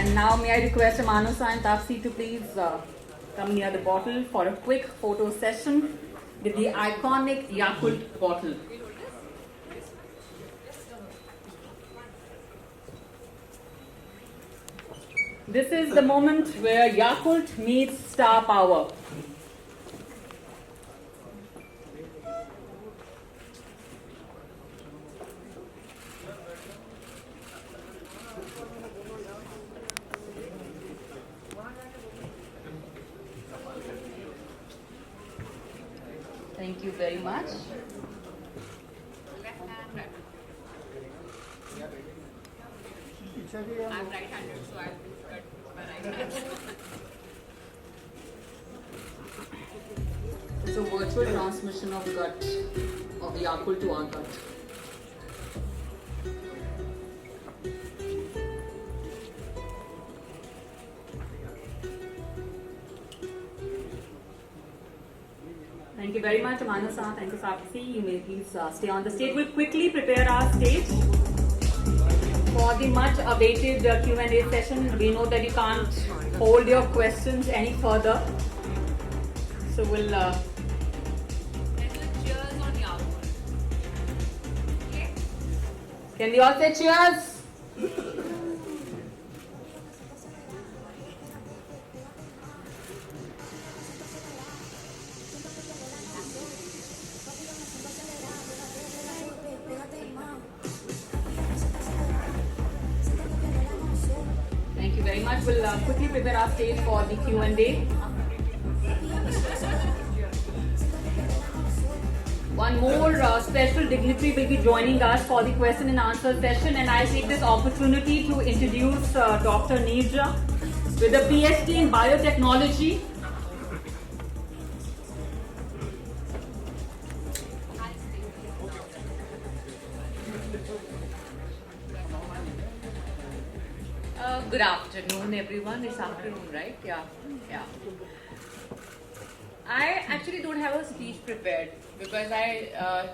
And now may I request Amano-san and Taapsee to please come near the bottle for a quick photo session with the iconic Yakult bottle. This is the moment where Yakult meets star power. Thank you very much. Left hand, right. I'm right-handed, so I'll cut my right hand. It's a virtual transmission of gut, of Yakult to our gut. Thank you very much, Amano-san. Thank you, Taapsee. You may please stay on the stage. We'll quickly prepare our stage for the much awaited Q&A session. We know that you can't hold your questions any further. So we'll... Let's do cheers on Yakult. Okay? Can we all say cheers? Thank you very much. We'll quickly prepare our stage for the Q&A. One more special dignitary will be joining us for the question and answer session, and I take this opportunity to introduce Dr. Neerja with a PhD in biotechnology. Good afternoon, everyone. It's afternoon, right? Yeah. I actually don't have a speech prepared because I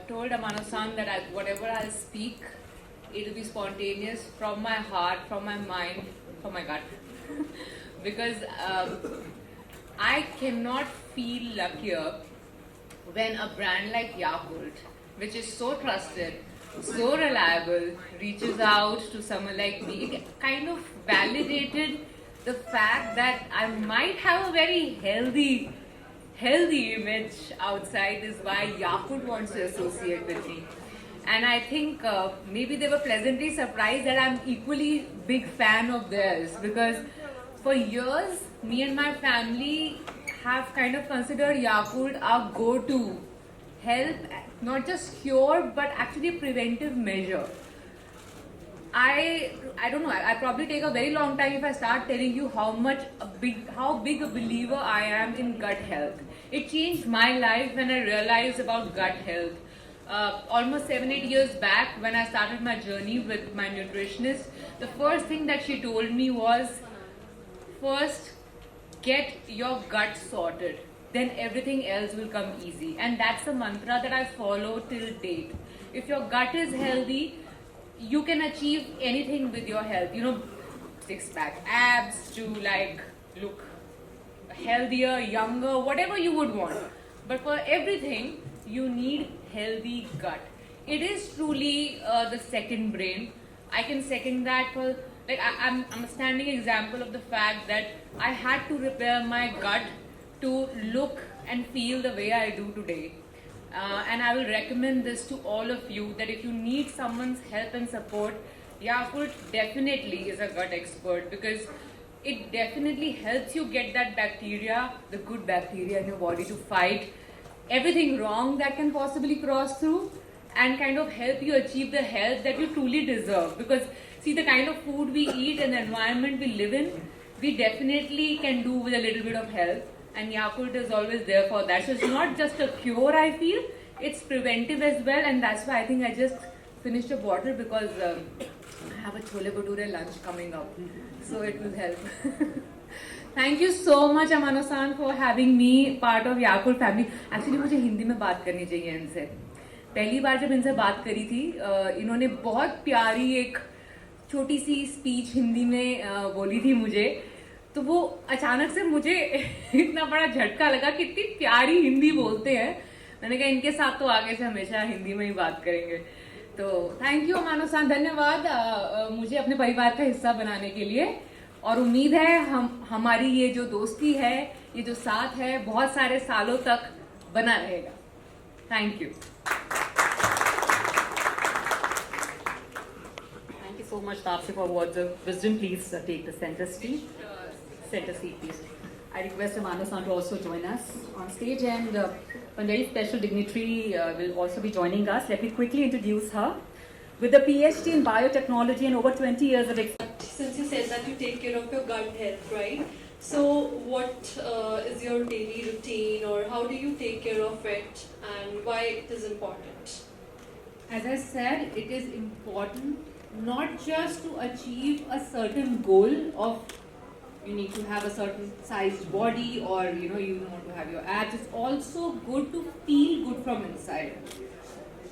told Amano-san that whatever I'll speak, it'll be spontaneous from my heart, from my mind, from my gut. Because I cannot feel luckier when a brand like Yakult, which is so trusted, so reliable, reaches out to someone like me. It kind of validated the fact that I might have a very healthy image outside is why Yakult wants to associate with me. And I think maybe they were pleasantly surprised that I'm equally big fan of theirs, because for years me and my family have kind of considered Yakult our go-to help, not just cure but actually preventive measure. I don't know, I probably take a very long time if I start telling you how big a believer I am in gut health. It changed my life when I realized about gut health. Almost 7-8 years back, when I started my journey with my nutritionist, the first thing that she told me was, first, get your gut sorted, then everything else will come easy. And that's a mantra that I follow till date. If your gut is healthy, you can achieve anything with your health. You know, six-pack abs to like look healthier, younger, whatever you would want. But for everything, you need healthy gut. It is truly the second brain. I can second that. For like I'm a standing example of the fact that I had to repair my gut to look and feel the way I do today. And I will recommend this to all of you, that if you need someone's help and support, Yakult definitely is a gut expert, because it definitely helps you get that bacteria, the good bacteria in your body, to fight everything wrong that can possibly cross through, and kind of help you achieve the health that you truly deserve. Because see, the kind of food we eat and the environment we live in, we definitely can do with a little bit of help. And Yakult is always there for that. So it's not just a cure, I feel, it's preventive as well. And that's why I think I just finished a bottle, because I have a chole bhature lunch coming up, so it will help. Thank you so much, Amano-san, for having me part of Yakult family. Actually, मुझे हिंदी में बात करनी चाहिए इनसे. पहली बार जब इनसे बात करी थी, इन्होंने बहुत प्यारी एक छोटी सी स्पीच हिंदी में बोली थी मुझे, तो वो अचानक से मुझे इतना बड़ा झटका लगा कि इतनी प्यारी हिंदी बोलते हैं। मैंने कहा इनके साथ तो आगे से हमेशा हिंदी में ही बात करेंगे। तो थैंक यू अमानुसान, धन्यवाद मुझे अपने परिवार का हिस्सा बनाने के लिए, और उम्मीद है हमारी ये जो दोस्ती है, ये जो साथ है, बहुत सारे सालों तक बना रहेगा। Thank you. Thank you so much, Taapsee, for words of wisdom. Please take the center seat. Center seat, please. I request Amanu-san to also join us on stage, and one very special dignitary will also be joining us. Let me quickly introduce her. With a PhD in biotechnology and over 20 years of experience. Since you said that you take care of your gut health, right? So, what is your daily routine, or how do you take care of it, and why it is important? As I said, it is important not just to achieve a certain goal of you need to have a certain sized body, or you want to have your abs. It's also good to feel good from inside.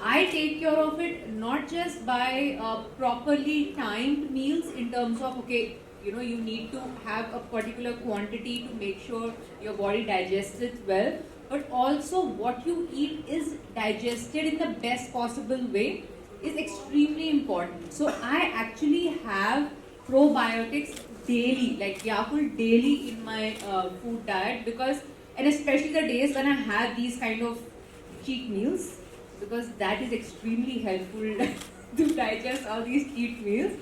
I take care of it not just by properly timed meals in terms of you need to have a particular quantity to make sure your body digests it well, but also what you eat is digested in the best possible way is extremely important. So I actually have probiotics daily, like Yakult daily in my food diet, and especially the days when I have these kind of cheat meals, because that is extremely helpful to digest all these cheat meals.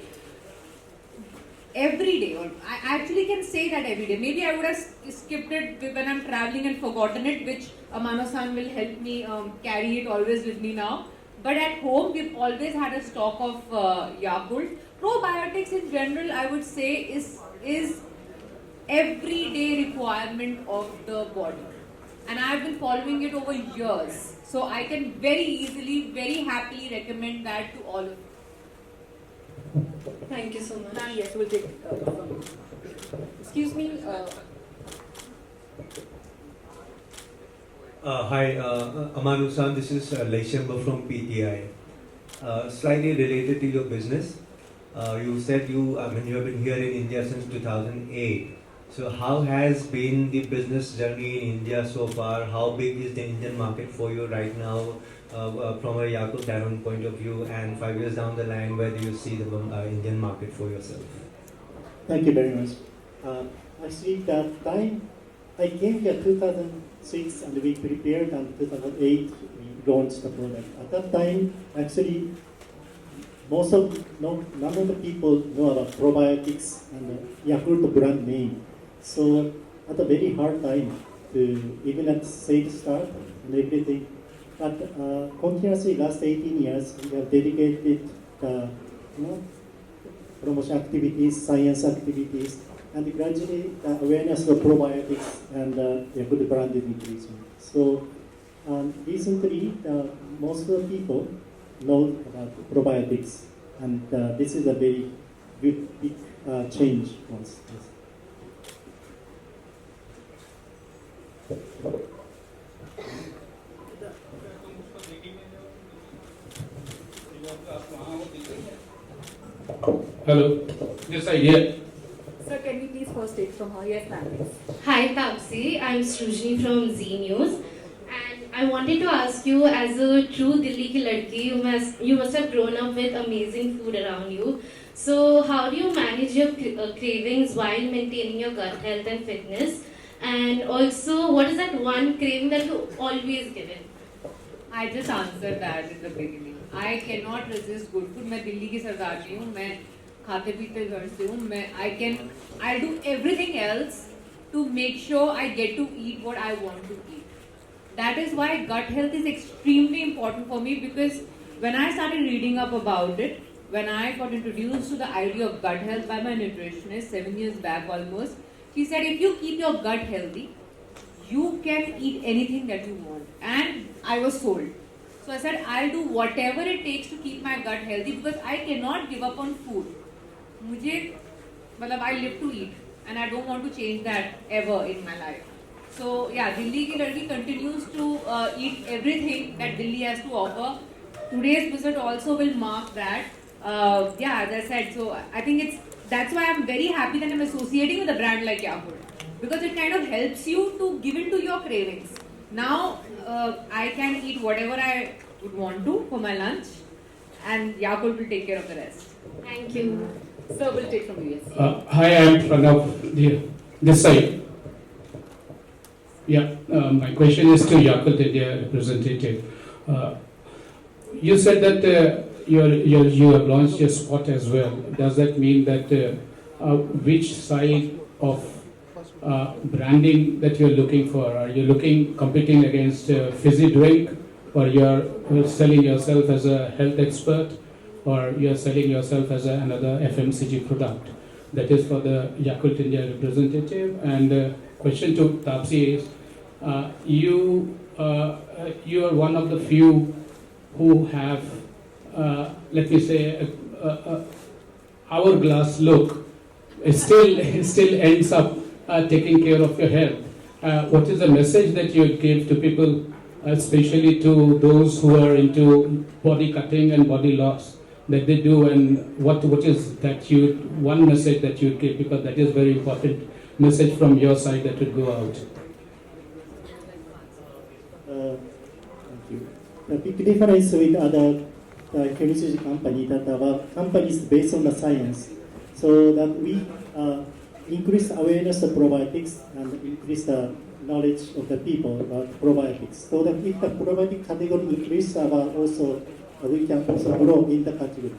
Every day, I actually can say that every day. Maybe I would have skipped it when I'm traveling and forgotten it, which Amano-san will help me carry it always with me now. But at home, we've always had a stock of Yakult. Probiotics in general, I would say, is everyday requirement of the body. And I've been following it over years. So I can very easily, very happily recommend that to all of you. Thank you so much. Ma'am, yes, we'll take excuse me. Hi, Amanu-san, this is Leishamba from PTI. Slightly related to your business, you said you have been here in India since 2008. So how has been the business journey in India so far? How big is the Indian market for you right now from a Yakult Danone point of view? And 5 years down the line, where do you see the Indian market for yourself? Thank you very much. Actually, that time I came here 2006 and we prepared, and 2008 we launched the product. At that time, actually, none of the people know about probiotics and Yakult brand name. So at a very hard time to even at sales start and everything. But continuously last 18 years we have dedicated promotion activities, science activities, and gradually the awareness of probiotics and Yakult brand is increasing. So recently most of the people know about probiotics, and this is a very good big change for us. Yes. Hello. Yes, I hear. Sir, can we please first take from her? Yes, ma'am, please. Hi Taapsee, I'm Srujini from Z News, and I wanted to ask you, as a true Delhi ki ladki, you must have grown up with amazing food around you. So how do you manage your cravings while maintaining your gut health and fitness? And also, what is that one craving that you always give in? I just answered that in the beginning. I cannot resist good food. मैं दिल्ली की सरदारनी हूँ, मैं खाते पीते घर से हूँ, I'll do everything else to make sure I get to eat what I want to eat. That is why gut health is extremely important for me, because when I started reading up about it, when I got introduced to the idea of gut health by my nutritionist 7 years back almost, she said if you keep your gut healthy, you can eat anything that you want. And I was sold. So I said I'll do whatever it takes to keep my gut healthy, because I cannot give up on food. I live to eat, and I don't want to change that ever in my life. So yeah, Delhi ki ladki continues to eat everything that Delhi has to offer. Today's visit also will mark that. Yeah, as I said, so I think that's why I'm very happy that I'm associating with a brand like Yakult, because it kind of helps you to give in to your cravings. Now I can eat whatever I would want to for my lunch, and Yakult will take care of the rest. Thank you. Sir, will take from you. Yes. Hi, I'm Pranav, this side. Yeah, my question is to Yakult India representative. You said that you have launched a spot as well. Does that mean that which side of branding that you're looking for? Are you competing against fizzy drink, or you're selling yourself as a health expert, or you're selling yourself as another FMCG product? That is for the Yakult India representative. And question to Taapsee is, you are one of the few who have, let me say, hourglass look. It still ends up taking care of your health. What is the message that you give to people, especially to those who are into body cutting and body loss, that they do, and what is that one message that you give, because that is very important message from your side that would go out. Thank you. The big difference with other FMCG company, that our company is based on the science, so that we increase awareness of probiotics and increase the knowledge of the people about probiotics. So that if the probiotic category increase, also we can also grow in the category.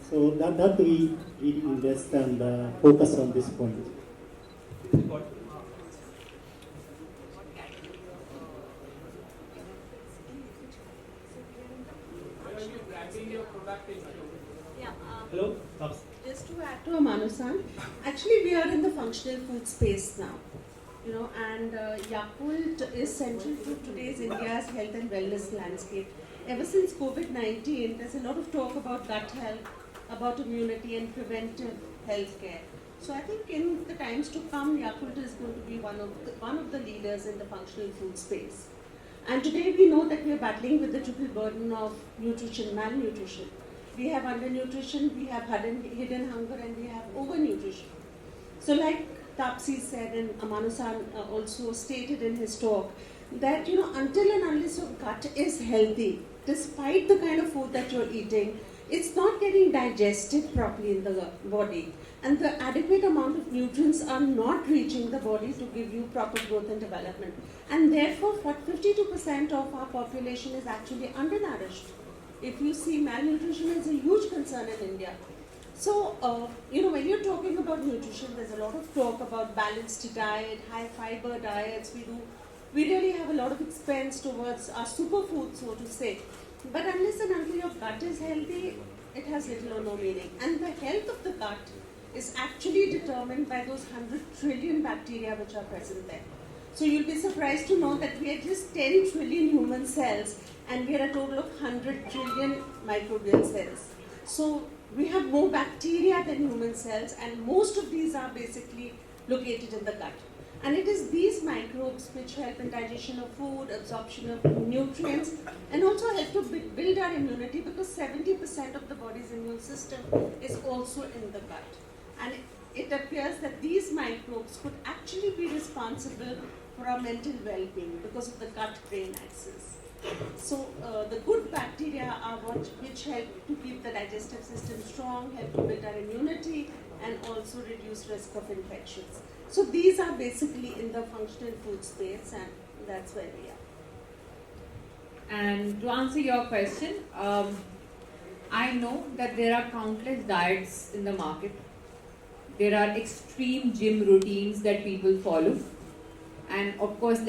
So that we really invest and focus on this point. Hello? Just to add to Amanu-san, actually we are in the functional food space now, and Yakult is central to today's India's health and wellness landscape. Ever since COVID-19, there's a lot of talk about gut health, about immunity and preventive health care. So I think in the times to come, Yakult is going to be one of the leaders in the functional food space. And today we know that we are battling with the triple burden of nutrition, malnutrition. We have undernutrition, we have hidden hunger, and we have overnutrition. So like Taapsee said, and Amanu-san also stated in his talk, that until and unless your gut is healthy, despite the kind of food that you're eating, it's not getting digested properly in the body, and the adequate amount of nutrients are not reaching the body to give you proper growth and development. And therefore, 52% of our population is actually undernourished. If you see, malnutrition is a huge concern in India. So, when you're talking about nutrition, there's a lot of talk about balanced diet, high fiber diets. We really have a lot of expense towards our superfood, so to say. But unless and until your gut is healthy, it has little or no meaning. And the health of the gut is actually determined by those 100 trillion bacteria which are present there. So you'll be surprised to know that we are just 10 trillion human cells, and we are a total of 100 trillion microbial cells. So we have more bacteria than human cells, and most of these are basically located in the gut. And it is these microbes which help in digestion of food, absorption of nutrients, and also help to build our immunity, because 70% of the body's immune system is also in the gut. And it appears that these microbes could actually be responsible for our mental well-being because of the gut-brain axis. So the good bacteria are which help to keep the digestive system strong, help to build our immunity, and also reduce risk of infections. So these are basically in the functional food space, and that's where we are. And to answer your question, I know that there are countless diets in the market. There are extreme gym routines that people follow. And of course,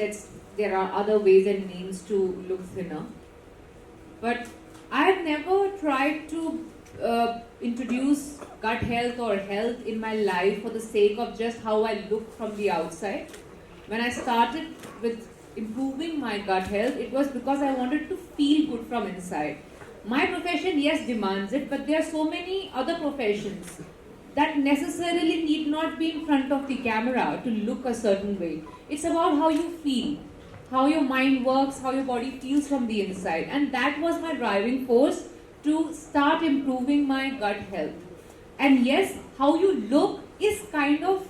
there are other ways and means to look thinner. But I have never tried to introduce gut health or health in my life for the sake of just how I look from the outside. When I started with improving my gut health, it was because I wanted to feel good from inside. My profession, yes, demands it, but there are so many other professions that necessarily need not be in front of the camera to look a certain way. It's about how you feel, how your mind works, how your body feels from the inside. And that was my driving force to start improving my gut health. And yes, how you look is kind of,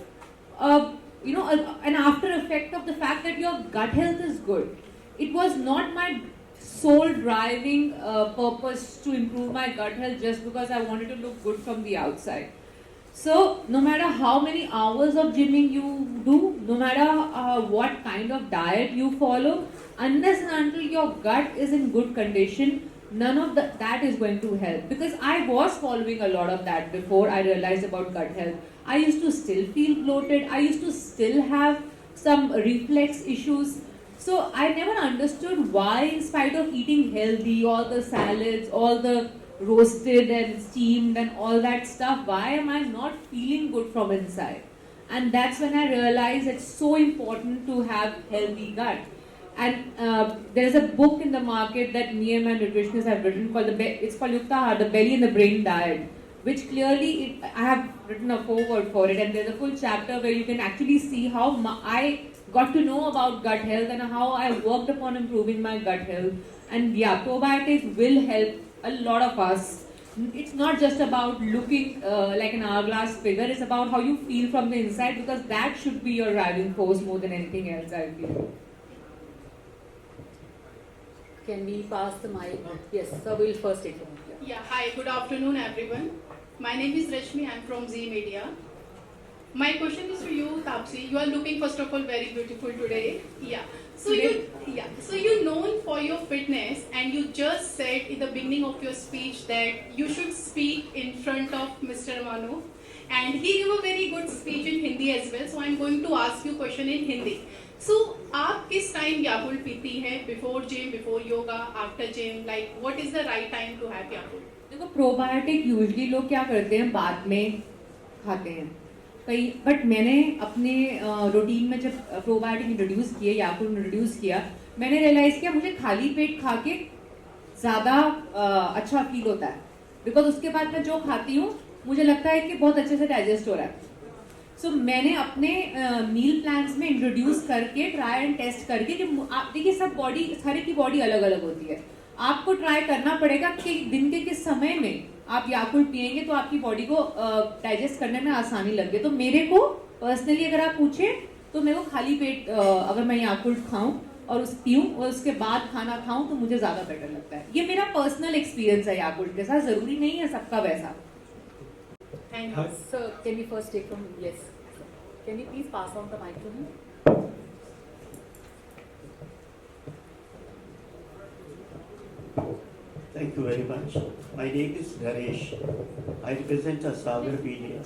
an after effect of the fact that your gut health is good. It was not my sole driving purpose to improve my gut health just because I wanted to look good from the outside. So, no matter how many hours of gymming you do, no matter what kind of diet you follow, unless and until your gut is in good condition, none of that is going to help. Because I was following a lot of that before I realized about gut health. I used to still feel bloated, I used to still have some reflex issues. So I never understood why, in spite of eating healthy, all the salads, all the roasted and steamed and all that stuff, why am I not feeling good from inside? And that's when I realized it's so important to have healthy gut. And there's a book in the market that me and my nutritionists have written called it's called Yukta, the Belly and the Brain Diet, which clearly I have written a foreword for it, and there's a full chapter where you can actually see how I got to know about gut health and how I worked upon improving my gut health. And yeah, probiotics will help a lot of us. It's not just about looking like an hourglass figure, it's about how you feel from the inside, because that should be your driving force more than anything else, I feel. Can we pass the mic? Yes, so we'll first take it. Yeah, hi, good afternoon everyone. My name is Rashmi, I'm from Z Media. My question is to you, Tapsi. You are looking, first of all, very beautiful today. Yeah. So you're known for your fitness, and you just said in the beginning of your speech that you should speak in front of Mr. Manu. And he gave a very good speech in Hindi as well. So I'm going to ask you a question in Hindi. So, आप किस time याकुल पीती हैं? Before gym, before yoga, after gym? Like, what is the right time to have याकुल? देखो, probiotic usually लोग क्या करते हैं, बाद में खाते हैं कई, बट मैंने अपने रूटीन में जब प्रोबायोटिक इंट्रोड्यूस किए, याकुल इंट्रोड्यूस किया, मैंने रियलाइज किया मुझे खाली पेट खा के ज़्यादा अच्छा फील होता है, बिकॉज उसके बाद मैं जो खाती हूँ मुझे लगता है कि बहुत अच्छे से डाइजेस्ट हो रहा है. सो मैंने अपने मील प्लान्स में इंट्रोड्यूस करके ट्राई एंड टेस्ट करके, कि आप देखिए सब बॉडी, हर एक की बॉडी अलग अलग होती है, आपको ट्राई करना पड़ेगा कि दिन के किस समय में आप याकुल पिएंगे तो आपकी बॉडी को डाइजेस्ट करने में आसानी लगे. तो मेरे को पर्सनली अगर आप पूछें तो मेरे को खाली पेट अगर मैं याकुल खाऊं और पीऊं और उसके बाद खाना खाऊं तो मुझे ज़्यादा बेटर लगता है. ये मेरा पर्सनल एक्सपीरियंस है याकुल के साथ, ज़रूरी नहीं है सबका वैसा. Thank you. So, can we first take from, yes. Can you please pass on the mic to him? Thank you very much. My name is Naresh. I represent Sagar Media.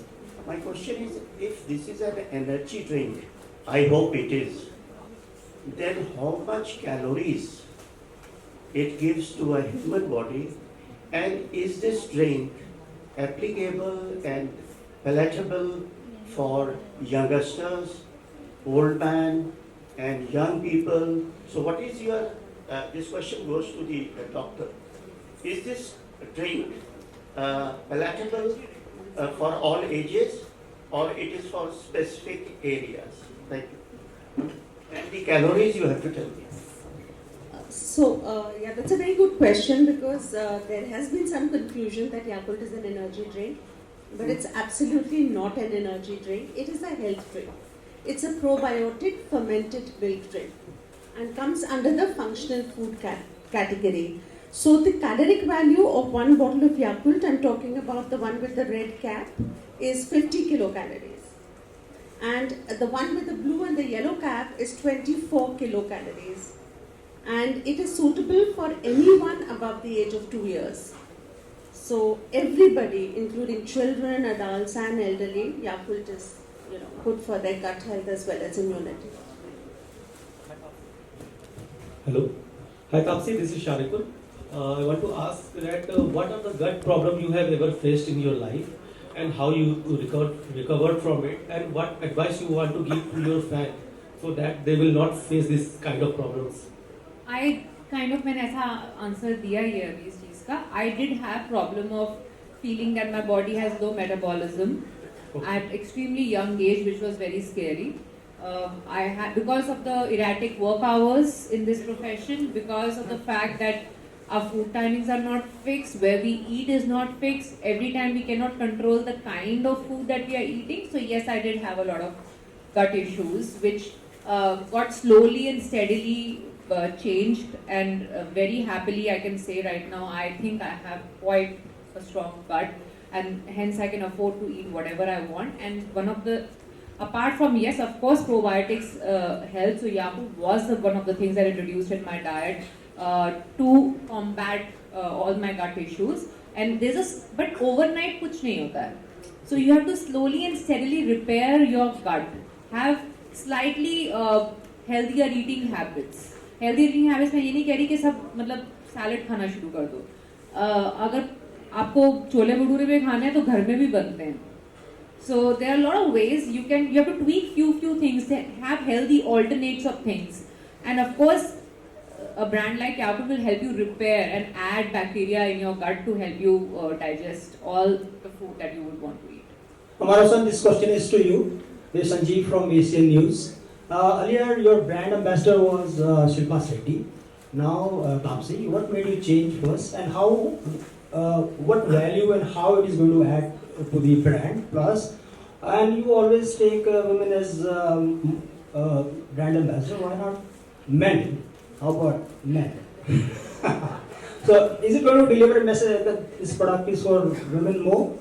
My question is, if this is an energy drink, I hope it is, then how much calories it gives to a human body, and is this drink applicable and palatable for youngsters, old man, and young people? So what is your, this question goes to the doctor. Is this drink palatable for all ages, or it is for specific areas? Thank you. And the calories you have to tell me. So, yeah, that's a very good question, because there has been some confusion that Yakult is an energy drink, but it's absolutely not an energy drink. It is a health drink. It's a probiotic fermented milk drink and comes under the functional food category. So the caloric value of one bottle of Yakult, I'm talking about the one with the red cap, is 50 kilocalories. And the one with the blue and the yellow cap is 24 kilocalories. And it is suitable for anyone above the age of 2 years. So everybody, including children, adults and elderly, Yakult is good for their gut health as well as immunity. Hello. Hi Tapsi, this is Sharikul. I want to ask that what are the gut problem you have ever faced in your life, and how you recovered from it, and what advice you want to give to your fans so that they will not face this kind of problems. I kind of, मैंने ऐसा answer दिया ही है अभी इस चीज़ का. I did have problem of feeling that my body has low metabolism at extremely young age, which was very scary. I had, because of the erratic work hours in this profession, because of the fact that Our food timings are not fixed. Where we eat is not fixed. Every time we cannot control the kind of food that we are eating. So yes, I did have a lot of gut issues, which got slowly and steadily changed, and very happily I can say right now I think I have quite a strong gut, and hence I can afford to eat whatever I want. And one of the, apart from, yes, of course, probiotics help. So Yakult was one of the things I introduced in my diet to combat all my gut issues. And but overnight kuch nahi hota hai. So you have to slowly and steadily repair your gut. Have slightly healthier eating habits. Healthy eating habits में ये नहीं कह रही कि सब मतलब salad खाना शुरू कर दो. अगर आपको छोले भटूरे भी खाने हैं तो घर में भी बनते हैं. So there are a lot of ways you have to tweak few things to have healthy alternates of things. And of course, a brand like Yakult will help you repair and add bacteria in your gut to help you digest all the food that you would want to eat. Amaro-san, this question is to you. This is Sanjeev from Asian News. Earlier, your brand ambassador was Shilpa Shetty. Now, Taapsee, what made you change first, and how, what value and how it is going to add to the brand? Plus, and you always take women as brand ambassador. Why not men? How about men? So, is it going to deliver a message that this product is for women more?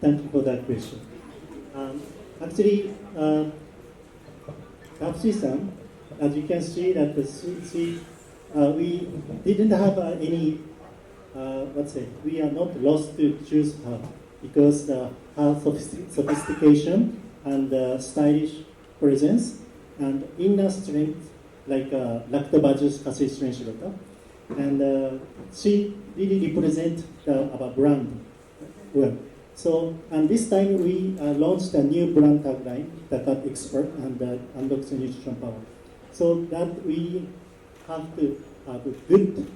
Thank you for that question. Actually, Taapsee-san, as you can see that we didn't have any, we are not lost to choose her because her sophistication and stylish presence and inner strength like Lactobacillus casei strenchilata, and she really represents our brand well. So, and this time we launched a new brand tagline, the Gut Expert and Unlocks Nutrition Power. So that we have to have a good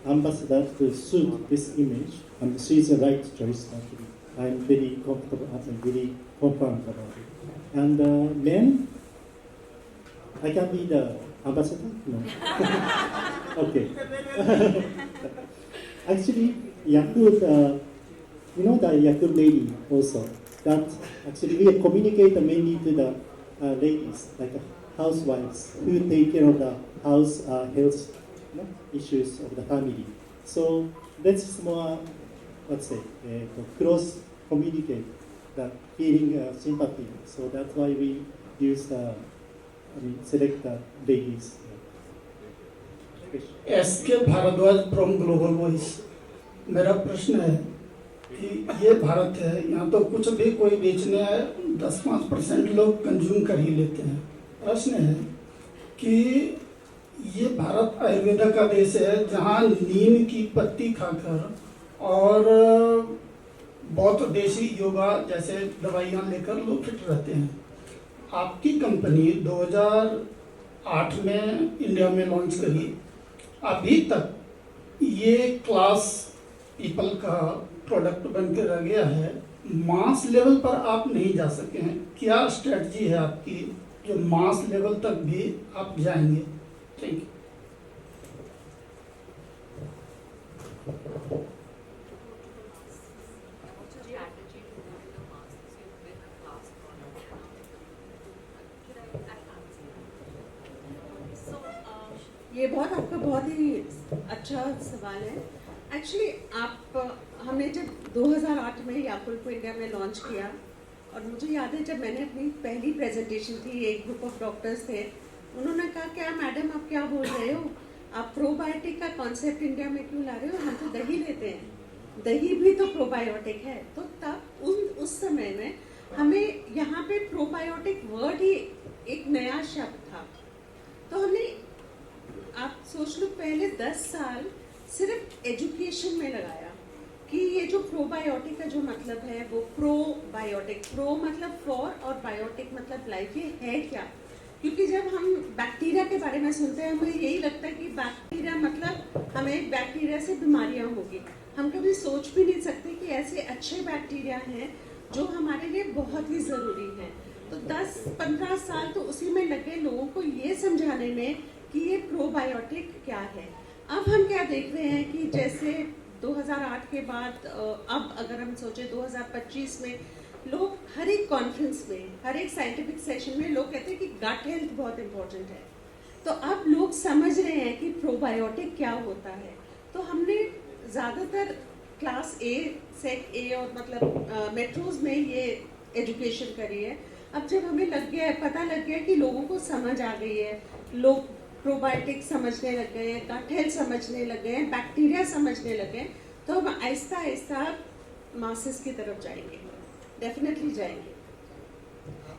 ambassador to suit this image, and she's the right choice actually. I'm very comfortable and very confident about it. And men, I can be the ambassador? No. Okay. Actually, Yakult, you know the Yakult lady also. That actually we communicate mainly to the ladies, like housewives, who take care of the house health issues of the family. So that's more, cross communicate, the feeling sympathy. So that's why we use select the ladies. SK Bhardwaj from global voice. मेरा प्रश्न है कि ये भारत है, यहाँ तो कुछ भी कोई बेचने आए 10-5% लोग कंज्यूम कर ही लेते हैं. प्रश्न है कि ये भारत आयुर्वेदा का देश है जहाँ नीम की पत्ती खाकर और बहुत देशी योगा जैसे दवाइयाँ लेकर लोग फिट रहते हैं. आपकी कंपनी 2008 में इंडिया में लॉन्च करी. अभी तक ये क्लास पीपल का प्रोडक्ट बन के रह गया है. मास लेवल पर आप नहीं जा सके हैं. क्या स्ट्रेटजी है आपकी जो मास लेवल तक भी आप जाएंगे? Thank you. ये आपका बहुत ही अच्छा सवाल है. एक्चुअली हमने जब 2008 में याकुल्ट को इंडिया में लॉन्च किया, और मुझे याद है जब मैंने अपनी पहली प्रेजेंटेशन की, एक ग्रुप ऑफ डॉक्टर्स थे, उन्होंने कहा क्या मैडम आप क्या बोल रहे हो, आप प्रोबायोटिक का कॉन्सेप्ट इंडिया में क्यों ला रहे हो, हम तो दही लेते हैं, दही भी तो प्रोबायोटिक है. तो तब उस समय में हमें यहाँ पे प्रोबायोटिक वर्ड ही एक नया शब्द था. तो हमने, आप सोच लो, पहले 10 साल सिर्फ एजुकेशन में लगाया कि ये जो प्रोबायोटिक का जो मतलब है वो प्रोबायोटिक, प्रो मतलब फॉर और बायोटिक मतलब लाइफ, ये है क्या. क्योंकि जब हम बैक्टीरिया के बारे में सुनते हैं हमें यही लगता है कि बैक्टीरिया मतलब हमें बैक्टीरिया से बीमारियां होगी. हम कभी सोच भी नहीं सकते कि ऐसे अच्छे बैक्टीरिया हैं जो हमारे लिए बहुत ही ज़रूरी हैं. तो 10-15 साल तो उसी में लगे लोगों को ये समझाने में कि ये प्रोबायोटिक क्या है. अब हम क्या देख रहे हैं कि जैसे 2008 के बाद अब अगर हम सोचें 2025 में लोग हर एक कॉन्फ्रेंस में, हर एक साइंटिफिक सेशन में लोग कहते हैं कि गट हेल्थ बहुत इम्पोर्टेंट है। तो अब लोग समझ रहे हैं कि प्रोबायोटिक क्या होता है। तो हमने ज़्यादातर क्लास ए, सेक ए और मतलब मेट्रोज में ये एजुकेशन करी है। अब जब हमें लग गया है, पता लग गया कि लोगों को समझ आ गई है, लोग प्रोबायोटिक समझने लग गए हैं, गट हेल्थ समझने लग गए हैं, बैक्टीरिया समझने लगे हैं, तो हम आहिस्ता आहिस्ता मासेस की तरफ जाएंगे, डेफिनेटली जाएंगे।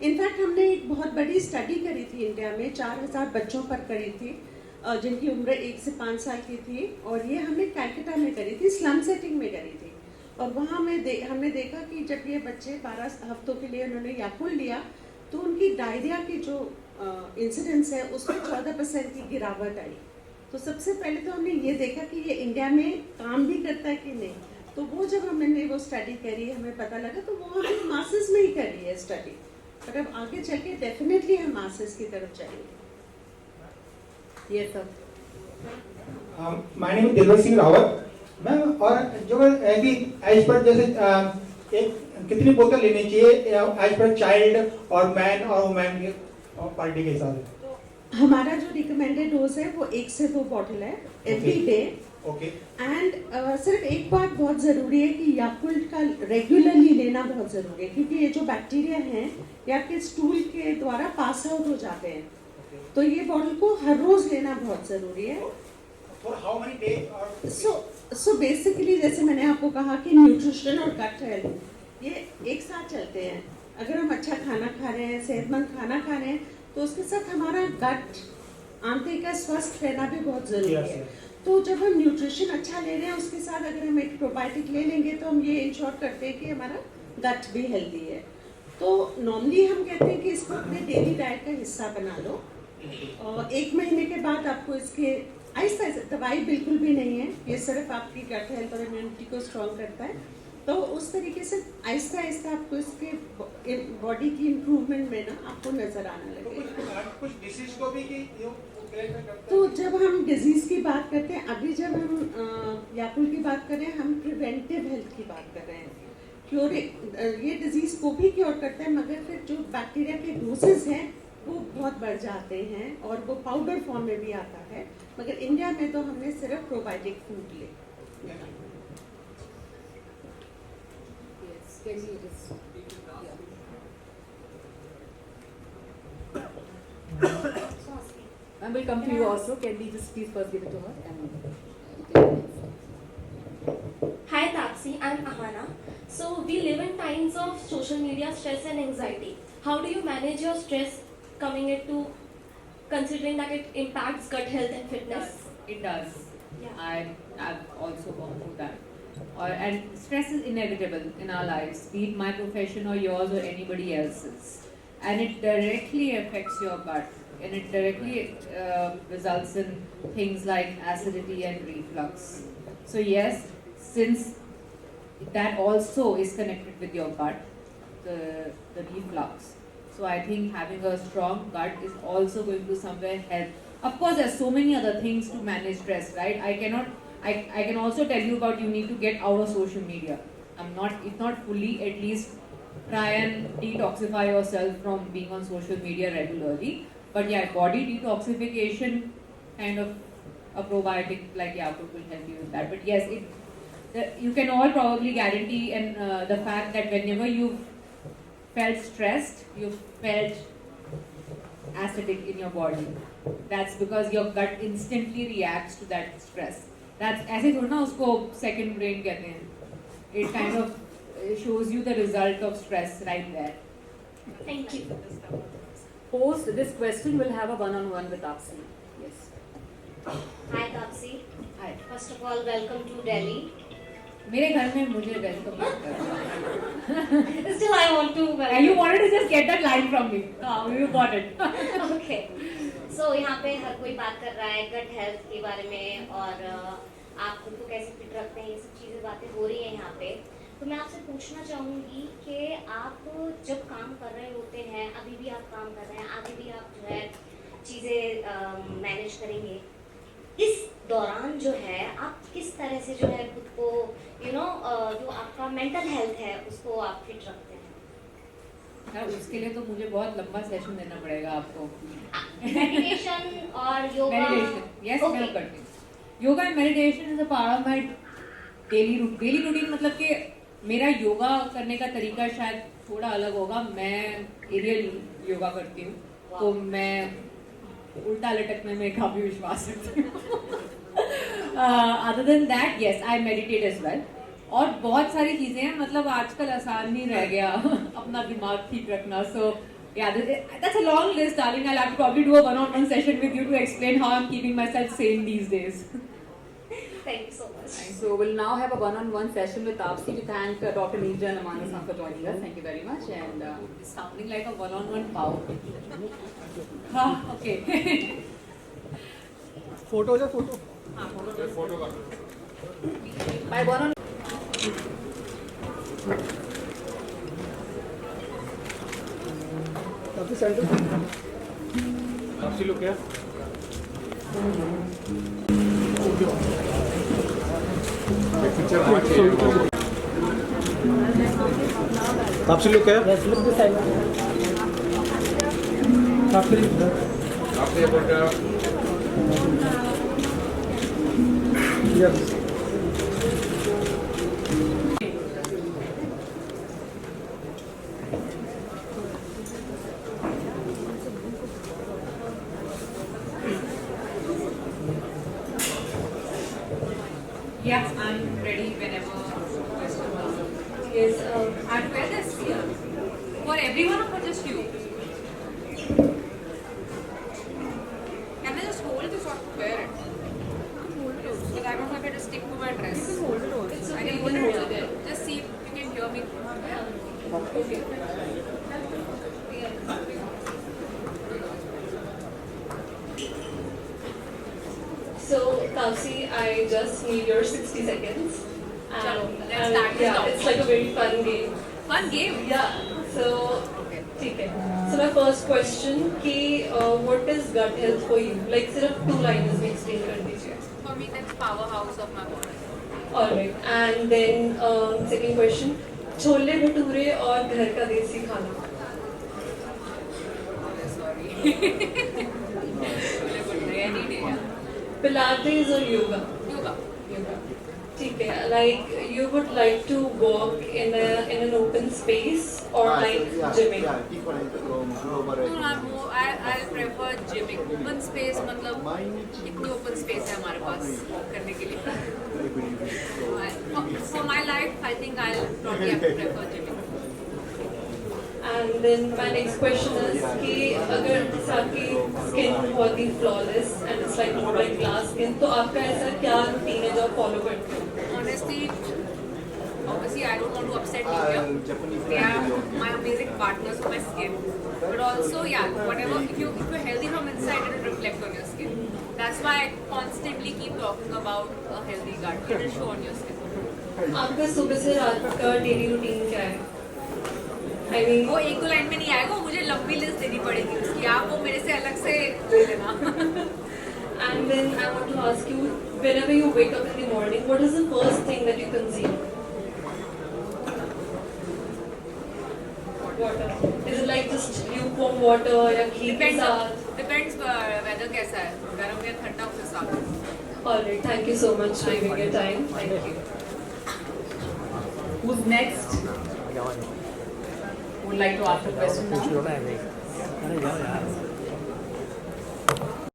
इनफैक्ट हमने एक बहुत बड़ी स्टडी करी थी इंडिया में, 4000 बच्चों पर करी थी जिनकी उम्र 1 से 5 साल की थी, और ये हमने कैलकाटा में करी थी, स्लम सेटिंग में करी थी। और वहाँ में हमने देखा कि जब ये बच्चे 12 हफ्तों के लिए उन्होंने याकुल लिया तो उनकी डायरिया की जो इंसिडेंस है उसमें 14% की गिरावट आई। तो सबसे पहले तो हमने ये देखा कि ये इंडिया में काम भी करता है कि नहीं। तो वो जब हमने वो स्टडी करी, हमें पता लगा, तो वो हमने मासेस में ही करी है स्टडी, पर अब आगे चल के डेफिनेटली हम मासेस की तरफ जाएंगे। Yes, sir. My name is Dilwar Singh Rawat ma'am. और जो है कि एज पर जैसे एक कितनी बोतल लेनी चाहिए एज पर चाइल्ड और मैन और वुमेन के पार्टी के हिसाब से? हमारा जो रिकमेंडेड डोज है वो 1 से 2 बॉटल है एवरी डे। ओके। एंड सिर्फ एक बात बहुत ज़रूरी है कि याकुल्ट का रेगुलरली लेना बहुत ज़रूरी है, क्योंकि ये जो बैक्टीरिया हैं या के स्टूल के द्वारा पास आउट हो जाते हैं। तो ये बॉटल को हर रोज लेना बहुत ज़रूरी है। For how many days? So basically जैसे मैंने आपको कहा कि न्यूट्रिशन और गट हेल्थ ये एक साथ चलते हैं। अगर हम अच्छा खाना खा रहे हैं, सेहतमंद खाना खा रहे हैं, तो उसके साथ हमारा गट आंतरिक का स्वस्थ रहना भी बहुत ज़रूरी है। तो जब हम न्यूट्रिशन अच्छा ले रहे हैं, उसके साथ अगर हम एक प्रोबायोटिक ले लेंगे तो हम ये इंश्योर करते हैं कि हमारा गट भी हेल्दी है। तो नॉर्मली हम कहते हैं कि इसको अपने डेली डाइट का हिस्सा बना लो, और 1 महीने के बाद आपको इसके आहिस्ता आहिस्ता, दवाई बिल्कुल भी नहीं है, ये सिर्फ आपकी गट हेल्थ और इम्यूनिटी को स्ट्रॉन्ग करता है। तो उस तरीके से आहिस्ता आहिस्ता आपको इसके बॉडी की इम्प्रूवमेंट में ना आपको नजर आने लगेगा। कुछ डिसीज को भी कि तो जब हम डिजीज की बात करते हैं, अभी जब हम याकुल की बात कर रहे हैं, हम प्रिवेंटिव हेल्थ की बात कर रहे हैं। क्योर ये डिजीज को भी क्योर करता है, मगर फिर जो बैक्टीरिया के डोसेस हैं वो बहुत बढ़ जाते हैं और वो पाउडर फॉर्म में भी आता है। मगर इंडिया में तो हमने सिर्फ प्रोबायोटिक फूड ले। I will come to you also. Can we just please first give it to her? Hi Tapsi, I'm Ahana. So we live in times of social media stress and anxiety. How do you manage your stress coming into considering that it impacts gut health and fitness? It does. Yeah. I've also gone through that. And stress is inevitable in our lives, be it my profession or yours or anybody else's. And it directly affects your gut. And it directly results in things like acidity and reflux. So yes, since that also is connected with your gut, the reflux. So I think having a strong gut is also going to somewhere help. Of course, there's so many other things to manage stress, right? I can also tell you about you need to get out of social media. If not fully, at least try and detoxify yourself from being on social media regularly. But yeah, body detoxification, kind of a probiotic like Yakult will help you with that. But yes, you can all probably guarantee and the fact that whenever you've felt stressed, you've felt acidic in your body. That's because your gut instantly reacts to that stress. That's ऐसे थोड़ा ना उसको second brain कहते हैं. It kind of shows you the result of stress right there. Thank you. Post this question, we'll have a one-on-one with Tapsi. Yes. Hi Tapsi. Hi. First of all, welcome to Delhi. मेरे घर में मुझे welcome करना. Still, I want to welcome. And you wanted to just get that line from me. You got it. Okay. So यहाँ पे हर कोई बात कर रहा है गट हेल्थ के बारे में और आप खुद को कैसे फिट रखते हैं, ये सब चीज़ें बातें हो रही हैं यहाँ पे। तो मैं आपसे पूछना चाहूँगी कि आप जब काम कर रहे होते हैं, अभी भी आप काम कर रहे हैं, आगे भी आप जो है चीज़ें मैनेज करेंगे, इस दौरान जो है आप किस तरह से जो है खुद को जो आपका मेंटल हेल्थ है उसको आप फिट रखते हैं? यार उसके लिए तो मुझे बहुत लंबा सेशन देना पड़ेगा आपको। मेडिटेशन और योगा। मेडिटेशन, यस, मैं करती हूँ। Yoga and meditation is a part of my daily routine. मतलब कि मेरा योगा करने का तरीका शायद थोड़ा अलग होगा। मैं एरियल योगा करती हूँ, तो मैं उल्टा लटकने में काफी विश्वास रखती हूँ। Other than that, yes, I meditate as well. और बहुत सारी चीजें हैं, मतलब आजकल आसान नहीं रह गया अपना दिमाग ठीक रखना। सो yeah, that's a long list, darling. I'll have to probably do a one-on-one session with you to explain how I'm keeping myself sane these days. Thank you so much. So we'll now have a one-on-one session with Taapsee. We thank Dr. Neerja and Amana for joining us. Thank you very much. And It's sounding like a one-on-one pow. Okay. Photo जा photo. हाँ, photo का। by one-on. काफी centre. काफी लोग क्या? काफी लोग क्या? Yes. Yes, I'm ready whenever. Yes, I'd wear this for everyone or for just you? Can I just hold this or wear it? Because I don't know if I just stick to my dress. You can hold it also. It's okay. I can hold hold it. it. Just see if you can hear me. Okay. So, Taapsee, I just need your 60 seconds. Chalo, let's start this now. It's like a very fun game. Fun game? Yeah. So, okay. So my first question कि what is gut health for you? Like सिर्फ 2 lines में explain कर दीजिए. For me, that's powerhouse of my body. Alright. And then second question, chole bhature और घर का देसी खाना. Sorry. Any day. Pilates or yoga? Yoga. Yoga. ठीक है. Like you would like to walk in an open space or like gymming? No, I'll prefer gymming. Open space मतलब कितनी open space है हमारे पास करने के लिए? For my life, I think I'll probably have to prefer gymming. And then my next question is कि अगर आपकी skin बहुत ही flawless and it's like more like glass skin, तो आपका ऐसा क्या routine है जो आप follow करते हो? Honestly, obviously I don't want to upset Divya. They are my amazing partners for my skin. But also, yeah, whatever, if you're healthy from inside, it will reflect on your skin. That's why I constantly keep talking about a healthy gut. It will show on your skin. आपका सुबह से रात का daily routine क्या है? I mean, वो 1-2 line में नहीं आएगा, मुझे लंबी लिस्ट देनी पड़ेगी उसकी, आप वो मेरे से अलग से ले लेना. And then I want to ask you, whenever you wake up in the morning, what is the first thing that you consume? Water. Is it like just lukewarm water या घी के साथ? Depends weather कैसा है, गर्म या ठंडा उस हिसाब से. Alright, thank you so much for giving your time. Thank you. Who's next? Would like to ask a question now?